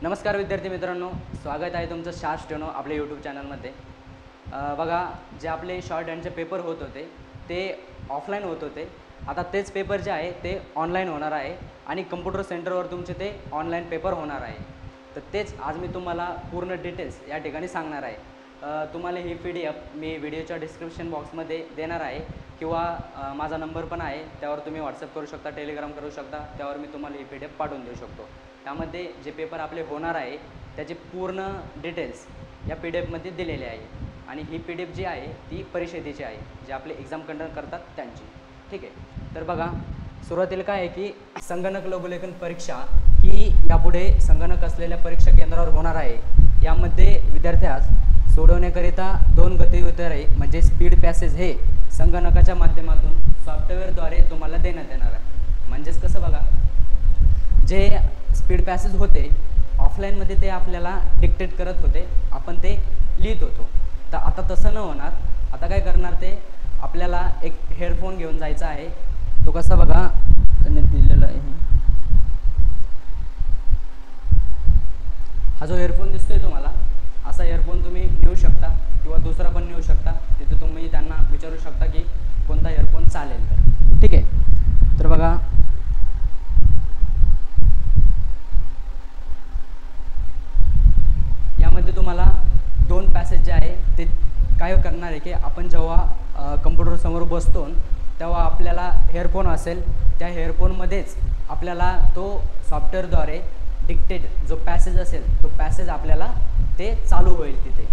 नमस्कार विद्यार्थी मित्रांनो, स्वागत आहे तुमचं शार्ट स्टेनो आपल्या यूट्यूब चॅनलमध्ये। बघा, जे आपले शॉर्ट हँडचे पेपर होत होते ते ऑफलाईन होत होते। आता तेच पेपर जे आहे ते ऑनलाईन होणार आहे आणि कम्प्युटर सेंटरवर तुमचे ते ऑनलाईन पेपर होणार आहे। तर तेच आज मी तुम्हाला पूर्ण डिटेल्स या ठिकाणी सांगणार आहे। तुम्हाला ही PDF मी व्हिडिओच्या डिस्क्रिप्शन बॉक्समध्ये देणार आहे किंवा माझा नंबर पण आहे, त्यावर तुम्ही व्हॉट्सअप करू शकता, टेलिग्राम करू शकता, त्यावर मी तुम्हाला ही PDF पाठवून देऊ शकतो। त्यामध्ये जे पेपर आपले होणार आहे त्याचे पूर्ण डिटेल्स या PDF मध्ये दिलेले आहे आणि ही PDF जी आहे ती परिषदेची आहे, जे आपले एक्झाम कंडक्ट करतात त्यांची। ठीक आहे, तर बघा सुरुवातीला काय आहे की संगणक लघुलेखन परीक्षा ही यापुढे संगणक असलेल्या परीक्षा केंद्रावर होणार आहे। यामध्ये विद्यार्थ्यास सोडवण्याकरिता 2 गती उत्तरे म्हणजे स्पीड पॅसेज हे संगणकाच्या माध्यमातून सॉफ्टवेअरद्वारे तुम्हाला देण्यात येणार आहे। म्हणजेच कसं बघा, जे स्पीड पॅसेज होते ऑफलाईनमध्ये ते आपल्याला डिक्टेट करत होते, आपण ते लिहित होतो। तर आता तसं न होणार, आता काय करणार ते आपल्याला एक हेडफोन घेऊन जायचा आहे। तो कसा बघा त्यांनी दिलेला आहे, हा जो हेडफोन दिसतोय तुम्हाला, असा हेडफोन तुम्ही नेऊ शकता किंवा दुसरा पण नेऊ शकता। तिथे तुम्ही त्यांना विचारू शकता की कोणता हेडफोन चालेल तर। ठीक आहे, तर बघा यामध्ये तुम्हाला 2 पॅसेज जे आहे ते काय करणार आहे की आपण जेव्हा कम्प्युटर समोर बसतो तेव्हा आपल्याला हेडफोन असेल, त्या हेडफोनमध्येच आपल्याला तो सॉफ्टवेअरद्वारे डिक्टेट जो पॅसेज असेल तो पॅसेज आपल्याला ते चालू होईल तिथे।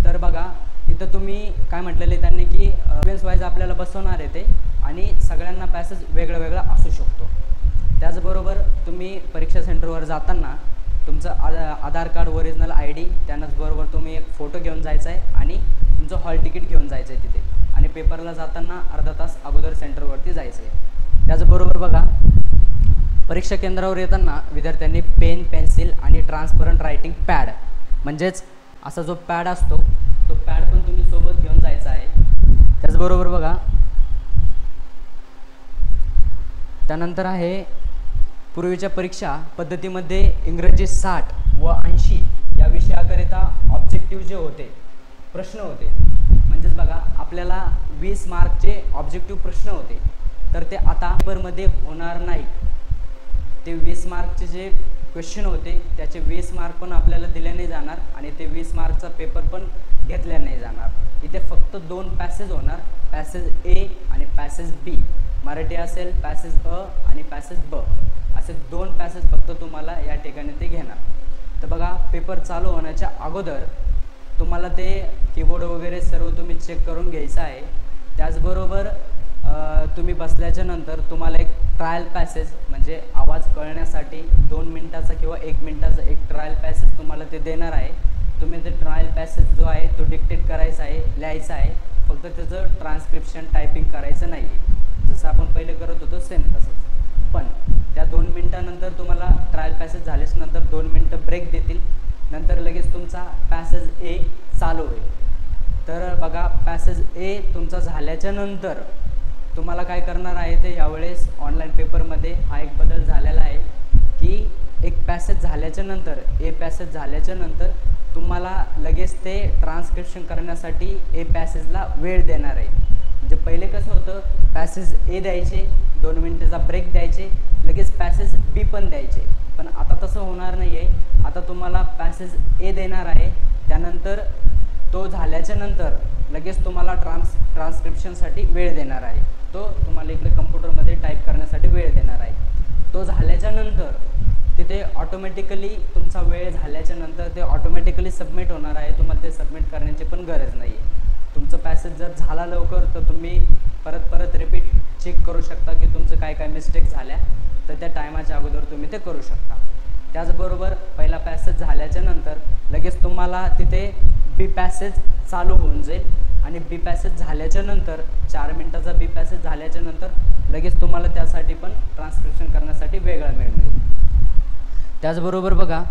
तर बघा इथं तुम्ही काय म्हटलेले त्यांनी की सिक्वेन्स वाईज आपल्याला बसवणार आहे ते आणि सगळ्यांना पॅसेज वेगळा वेगळा असू शकतो। त्याचबरोबर तुम्ही परीक्षा सेंटरवर जाताना तुमचं आधार कार्ड, ओरिजिनल ID, त्याचबरोबर तुम्ही एक फोटो घेऊन जायचा आहे आणि तुमचं हॉल तिकीट घेऊन जायचं आहे तिथे आणि पेपरला जाताना अर्धा तास अगोदर सेंटरवरती जायचं आहे। त्याचबरोबर बघा परीक्षा केंद्रावर येताना विद्यार्थ्यांनी पेन, पेन्सिल आणि ट्रान्सपरंट रायटिंग पॅड म्हणजेच असा जो पॅड असतो तो पॅड पण तुम्ही सोबत घेऊन जायचा आहे। त्याचबरोबर बघा त्यानंतर आहे पूर्वीच्या परीक्षा पद्धतीमध्ये इंग्रजी 60 व 80 या विषयाकरिता ऑब्जेक्टिव्ह जे होते प्रश्न होते, म्हणजेच बघा आपल्याला 20 मार्कचे ऑब्जेक्टिव्ह प्रश्न होते, तर ते आता पेपरमध्ये होणार नाही। ते 20 मार्कचे जे क्वेश्चन होते त्याचे 20 मार्क पण आपल्याला दिले नाही जाणार आणि ते 20 मार्कचा पेपर पण घेतला नाही जाणार। इथे फक्त 2 पॅसेज होणार, पॅसेज A आणि पॅसेज B। मराठी असेल पॅसेज अ आणि पॅसेज ब, असे 2 पॅसेज फक्त तुम्हाला या ठिकाणी ते घेणार। तर बघा पेपर चालू होण्याच्या अगोदर तुम्हाला ते कीबोर्ड वगैरे सर्व तुम्ही चेक करून घ्यायचं आहे। त्याचबरोबर तुम्ही बसल्याच्या नंतर तुम्हाला एक ट्रायल पॅसेज म्हणजे आवाज कळण्यासाठी 2 मिनिटाचा किंवा 1 मिनिटाचा एक ट्रायल पॅसेज तुम्हाला ते देणार आहे। तुम्ही ते ट्रायल पॅसेज जो आहे तो डिक्टेट करायचा आहे, लिहायचा आहे, फक्त त्याचं ट्रान्सक्रिप्शन टायपिंग करायचं नाही आहे, जसं आपण पहिले करत होतो सेम तसंच। पण त्या 2 मिनिटानंतर तुम्हाला ट्रायल पॅसेज झाल्याच नंतर 2 मिनिटं ब्रेक देतील, नंतर लगेच तुमचा पॅसेज A चालू होईल। तर बघा पॅसेज A तुमचा झाल्याच्या नंतर तुम्हाला काय करणार आहे ते यावेळेस ऑनलाईन पेपरमध्ये हा एक बदल झालेला आहे की एक पॅसेज झाल्याच्या नंतर A पॅसेज झाल्याच्या नंतर तुम्हाला लगेच ते ट्रान्सक्रिप्शन करण्यासाठी A पॅसेजला वेळ देणार आहे। म्हणजे पहिले कसं होतं, पॅसेज A द्यायचे, 2 मिनिटाचा ब्रेक द्यायचे, लगेच पॅसेज B पण द्यायचे, पण आता तसं होणार नाही आहे। आता तुम्हाला पॅसेज A देणार आहे, त्यानंतर तो झाल्याच्या नंतर लगेच तुम्हाला ट्रान्सक्रिप्शनसाठी वेळ देणार आहे, तो तुम्हाला इकडे कम्प्युटरमध्ये टाईप करण्यासाठी वेळ देणार आहे। तो झाल्याच्या नंतर तिथे ऑटोमॅटिकली तुमचा वेळ झाल्याच्या नंतर ते ऑटोमॅटिकली सबमिट होणार आहे, तुम्हाला ते सबमिट करण्याची पण गरज नाही आहे। तुमचं पॅसेज जर झाला लवकर तर तुम्ही परत रिपीट चेक करू शकता की तुमचं काय काय मिस्टेक झाल्या, तर त्या टायमाच्या अगोदर तुम्ही ते करू शकता। त्याचबरोबर पहिला पॅसेज झाल्याच्या नंतर लगेच तुम्हाला तिथे B पॅसेज चालू होऊन जाईल आणि B पॅसेज झाल्याच्या नंतर 4 मिनिटाचा B पॅसेज झाल्याच्या नंतर लगेच तुम्हाला त्यासाठी पण ट्रान्सक्रिप्शन करण्यासाठी वेगळा वेळ मिळेल। त्याचबरोबर बघा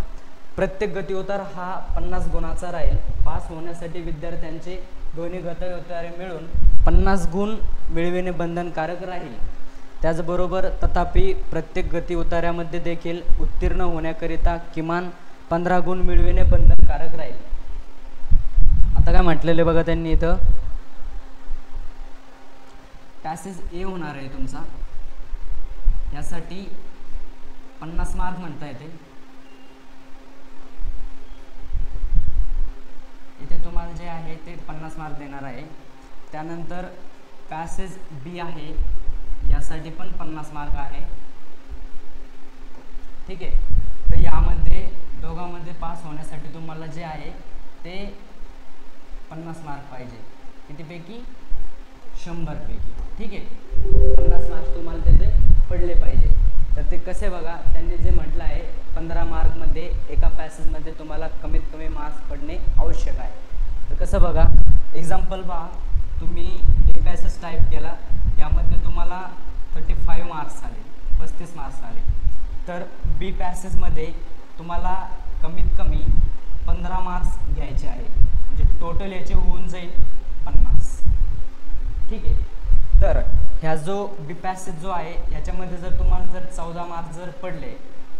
प्रत्येक गती उतार हा 50 गुणाचा राहील। पास होण्यासाठी विद्यार्थ्यांचे दोन्ही गती उतारे मिळून 50 गुण मिळविणे बंधनकारक राहील। त्याचबरोबर तथापि प्रत्येक गती उतार्यामध्ये देखील उत्तीर्ण होण्याकरिता किमान 15 गुण मिळविणे बंधनकारक राहील. आता काय म्हटलेले बघा त्यांनी इथं, पॅसेज ए होणार आहे तुमचा, यासाठी 50 मार्क म्हणता येते. इथे तुम्हाला जे आहे ते 50 मार्क देणार आहे. त्यानंतर पॅसेज बी आहे, यासाठी पण 50 मार्क आहे. ठीक आहे. तर यामध्ये दोघांमध्ये पास होण्यासाठी तुम्हाला जे आहे ते 50 मार्क पाहिजे. कितीपैकी? 100 पैकी. ठीक आहे. 50 मार्क्स तुम्हाला त्याचे पडले पाहिजे. तर ते कसे बघा, त्यांनी जे म्हटलं आहे 15 मार्कमध्ये एका पॅसेजमध्ये तुम्हाला कमीत कमी मार्क्स पडणे आवश्यक आहे. तर कसं बघा, एक्झाम्पल पहा, तुम्ही हे पॅसेज टाईप केला, यामध्ये तुम्हाला 35 मार्क्स आले, 35 मार्क्स आले. तर बी पॅसेजमध्ये तुम्हाला कमीत कमी 15 मार्क्स घ्यायचे आहे, म्हणजे टोटल याचे होऊन जाईल 50. ठीक आहे. तर ह्या जो बी पॅसेज जो आहे याच्यामध्ये जर तुम्हाला जर 14 मार्क्स जर पडले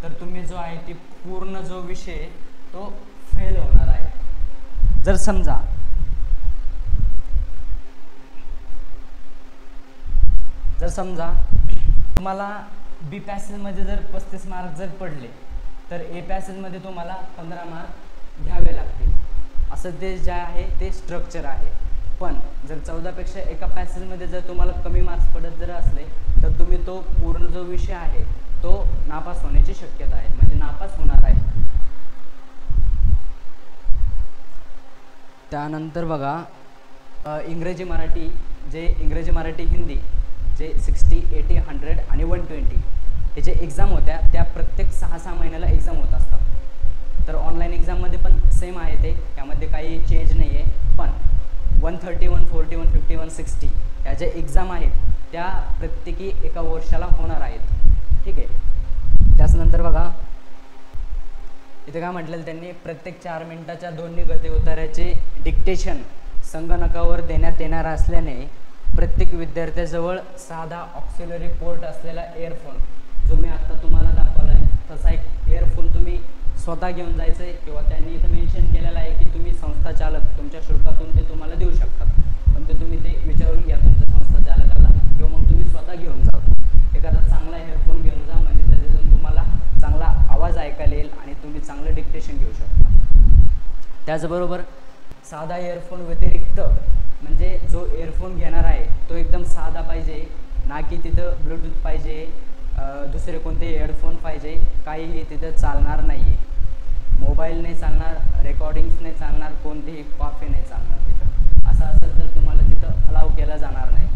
तर तुम्ही जो आहे ती पूर्ण जो विषय तो फेल होणार आहे. जर समजा तुम्हाला बी पॅसेजमध्ये जर 35 मार्क जर पडले तर ए पॅसेजमध्ये तुम्हाला 15 मार्क घ्यावे लागतील. असं ते जे आहे ते स्ट्रक्चर आहे. पण जर 14पेक्षा एका पॅसेजमध्ये जर तुम्हाला कमी मार्क्स पडत जर असले तर तुम्ही तो पूर्ण जो विषय आहे तो नापास होण्याची शक्यता आहे, म्हणजे नापास होणार आहे. त्यानंतर बघा इंग्रजी मराठी हिंदी जे 60, 80, 100 आणि 120 हे जे एक्झाम होत्या त्या प्रत्येक 6-6 महिन्याला एक्झाम होत असतात. तर ऑनलाईन एक्झाममध्ये पण सेम आहे ते, यामध्ये काही चेंज नाही आहे. पण 130, 140, 150, 160 या ज्या एक्झाम आहेत त्या प्रत्येकी एका वर्षाला होणार आहेत. ठीक आहे. त्याचनंतर बघा इथे काय म्हटलेलं त्यांनी, प्रत्येक 4 मिनिटाच्या दोन्ही गती उतार्याचे डिक्टेशन संगणकावर देण्यात येणार असल्याने प्रत्येक विद्यार्थ्याजवळ साधा ऑक्सिलरी पोर्ट असलेला इयरफोन, जो मी आता तुम्हाला दाखवला आहे तसा एक इयरफोन तुम्ही स्वतः घेऊन जायचं आहे, किंवा त्यांनी इथं मेन्शन केलेलं आहे की तुम्ही संस्था चालक तुमच्या शुल्कातून ते तुम्हाला देऊ शकतात. पण ते तुम्ही ते विचारून घ्या तुमच्या संस्था चालकाला, किंवा मग तुम्ही स्वतः घेऊन जा. एखादा चांगला हेडफोन घेऊन जा, म्हणजे त्याच्यातून तुम्हाला चांगला आवाज ऐकायला येईल आणि तुम्ही चांगलं डिक्टेशन घेऊ शकता. त्याचबरोबर साधा इयरफोन व्यतिरिक्त म्हणजे जो इयरफोन घेणार आहे तो एकदम साधा पाहिजे, ना की तिथं ब्लूटूथ पाहिजे, दुसरे कोणते हेडफोन पाहिजे, काहीही तिथं चालणार नाही आहे. मोबाईल नाही चालणार, रेकॉर्डिंग्स नाही चालणार, कोणतीही कॉफी नाही चालणार तिथं. असं असेल तर तुम्हाला तिथं अलाव केला जाणार नाही.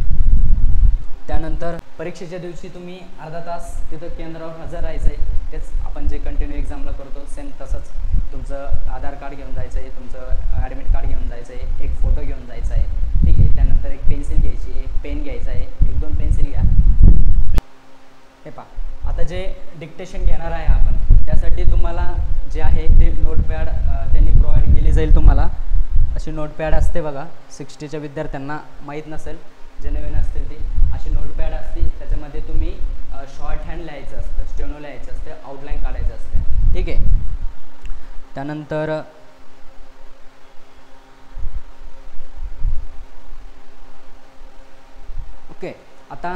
त्यानंतर परीक्षेच्या दिवशी तुम्ही अर्धा तास तिथं केंद्रावर हजर राहायचं आहे. तेच आपण जे कंटिन्यू एक्झामला करतो सेम तसंच. तुमचं आधार कार्ड घेऊन जायचं आहे, तुमचं ॲडमिट कार्ड घेऊन जायचं आहे, एक फोटो घेऊन जायचा आहे. ठीक आहे. त्यानंतर एक पेन्सिल घ्यायची आहे, एक पेन घ्यायचा आहे, 1-2 पेन्सिल घ्या. हे पहा, आता जे डिक्टेशन घेणार आहे आपण त्यासाठी तुम्हाला जे आहे ते नोटपॅड त्यांनी प्रोव्हाइड केली जाईल. तुम्हाला अशी नोटपॅड असते बघा, 60च्या विद्यार्थ्यांना माहीत नसेल, जे नवीन असतील ती अशी नोटपॅड असते. त्याच्यामध्ये तुम्ही शॉर्ट हँड लिहायचं असतं, स्टेनो लिहायचं असतं, आउटलाईन काढायचं असतं. ठीक आहे. त्यानंतर ओके, आता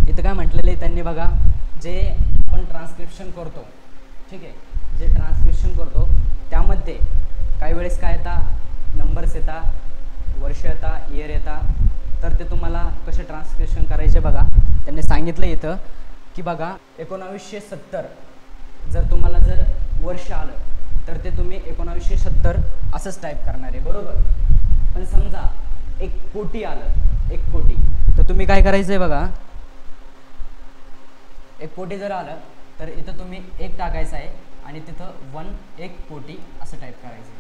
इथं काय म्हटलेलं आहे त्यांनी बघा, जे आपण ट्रान्सक्रिप्शन करतो, ठीक आहे, जे ट्रान्सक्रिप्शन करतो त्यामध्ये काही वेळेस काय येतात, नंबर्स येतात, वर्ष येतात, इयर येतात. तर ते तुम्हाला कसे ट्रान्सक्रिप्शन करायचे बघा त्यांनी सांगितलं इथं की बघा 1970 जर तुम्हाला जर वर्ष आलं तर ते तुम्ही 1970 असंच टाईप करणार आहे, बरोबर. पण समजा 1 कोटी आलं, 1 कोटी, तर तुम्ही काय करायचं आहे बघा, 1 कोटी जर आलं तर इथं तुम्ही 1 टाकायचं आहे आणि तिथं 1 कोटी असं टाईप करायचं आहे.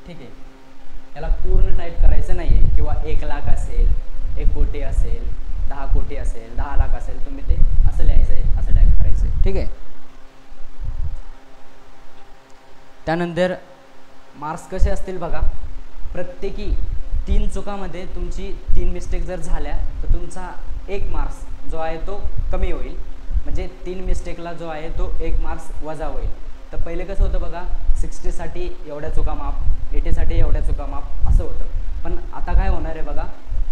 ठीक आहे. याला पूर्ण टाईप करायचं नाही आहे, किंवा 1 लाख असेल, 1 कोटी असेल, 10 कोटी असेल, 10 लाख असेल, तुम्ही ते असं लिहायचं आहे, असं टाईप करायचं आहे. ठीक आहे. त्यानंतर मार्क्स कसे असतील बघा, प्रत्येकी 3 चुकामध्ये तुमची 3 मिस्टेक जर झाल्या तर तुमचा 1 मार्क्स जो आहे तो कमी होईल, म्हणजे 3 मिस्टेकला जो आहे तो 1 मार्क्स वजा होईल. तर पहिले कसं होतं बघा, 60साठी एवढ्या चुका माफ, 80साठी एवढ्या चुका माफ असं होतं. पण आता काय होणार आहे बघा,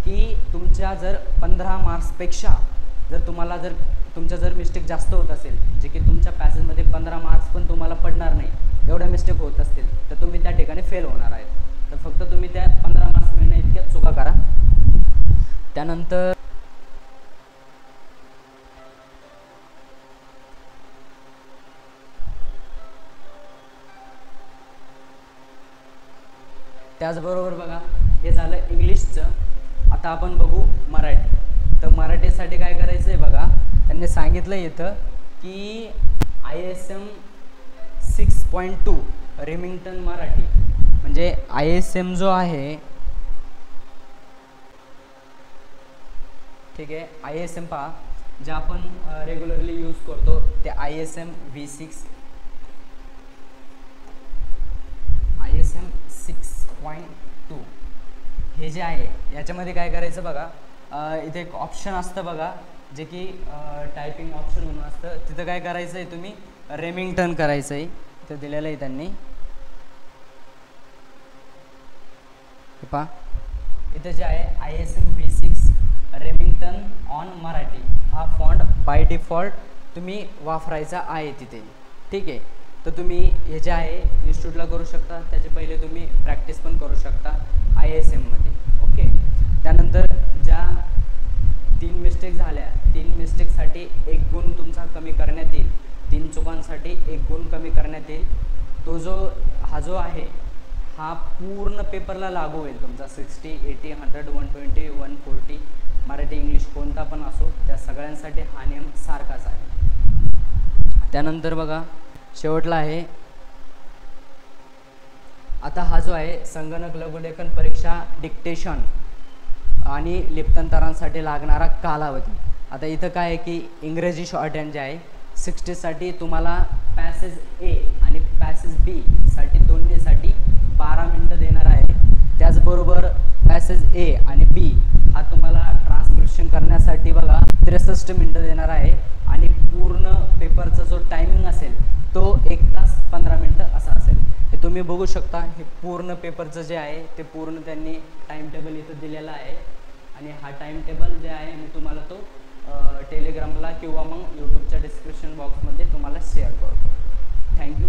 की तुमच्या जर 15 मार्क्सपेक्षा जर तुम्हाला जर तुमच्या जर मिस्टेक जास्त होत असेल, जे की तुमच्या पॅसेजमध्ये 15 मार्क्स पण तुम्हाला पडणार नाही, एवढ्या मिस्टेक होत असतील, तर तुम्ही त्या ठिकाणी फेल होणार आहेत. तर फक्त तुम्ही त्या 15 मार्क्स मिळण्या इतक्या चुका करा. त्यानंतर त्याचबरोबर बघा, हे झालं इंग्लिशचं. आता आपण बघू मराठी. तर मराठीसाठी काय करायचं आहे बघा, त्यांनी सांगितलं इथं की ISM 6.2 रेमिंग्टन मराठी, म्हणजे ISM जो आहे, ठीक आहे, ISM पहा जे आपण रेग्युलरली यूज करतो ते ISM V6, ISM 6.2 हे जे आहे याच्यामध्ये काय करायचं बघा, इथे एक ऑप्शन असतं बघा, जे की टायपिंग ऑप्शन म्हणून असतं. तिथं काय करायचं आहे, तुम्ही रेमिंग्टन करायचं आहे. इथं दिलेलं आहे त्यांनी, पहा इथं जे आहे ISM V6 Remington on Marathi हा फॉन्ट बाय डिफॉल्ट तुम्ही वापरायचा आहे तिथे, ठीक आहे. तर तुम्ही हे जे आहे इन्स्टिट्यूटला करू शकता, त्याचे पहिले तुम्ही प्रॅक्टिस पण करू शकता ISMमध्ये, ओके. त्यानंतर ज्या 3 मिस्टेक झाल्या, 3 मिस्टेकसाठी 1 गुण तुमचा कमी करण्यात येईल, 3 चुकांसाठी 1 गुण कमी करण्यात येईल. तो जो हा जो आहे हा पूर्ण पेपरला लागू होईल तुमचा. 60, 80, 100, 120, 140 मराठी इंग्लिश कोणता पण असो, त्या सगळ्यांसाठी हा नियम सारखाच आहे. त्यानंतर बघा शेवटला आहे, आता हा जो आहे संगणक लघुलेखन परीक्षा डिक्टेशन आणि लिप्तांतरांसाठी लागणारा कालावधी. आता इथं काय आहे की इंग्रजी शॉर्टहँड जे आहे 60साठी तुम्हाला पॅसेज ए आणि पॅसेज बी साठी दोन्हीसाठी 12 मिनटं देणार आहे. त्याचबरोबर पॅसेज ए आणि बी हा तुम्हाला ट्रान्सक्रिप्शन करण्यासाठी बघा 63 मिनटं देणार आहे, आणि पूर्ण पेपरचा जो टायमिंग असेल तो 1 तास 15 मिनटं असा असेल. हे तुम्ही बघू शकता, हे पूर्ण पेपरचं जे आहे ते पूर्ण त्यांनी टाइम टेबल इथं दिलेला आहे, आणि हा टाइम टेबल जे आहे मी तुम्हाला तो टेलिग्रामला किंवा मग यूट्यूबच्या डिस्क्रिप्शन बॉक्समध्ये तुम्हाला शेअर करतो. थँक्यू.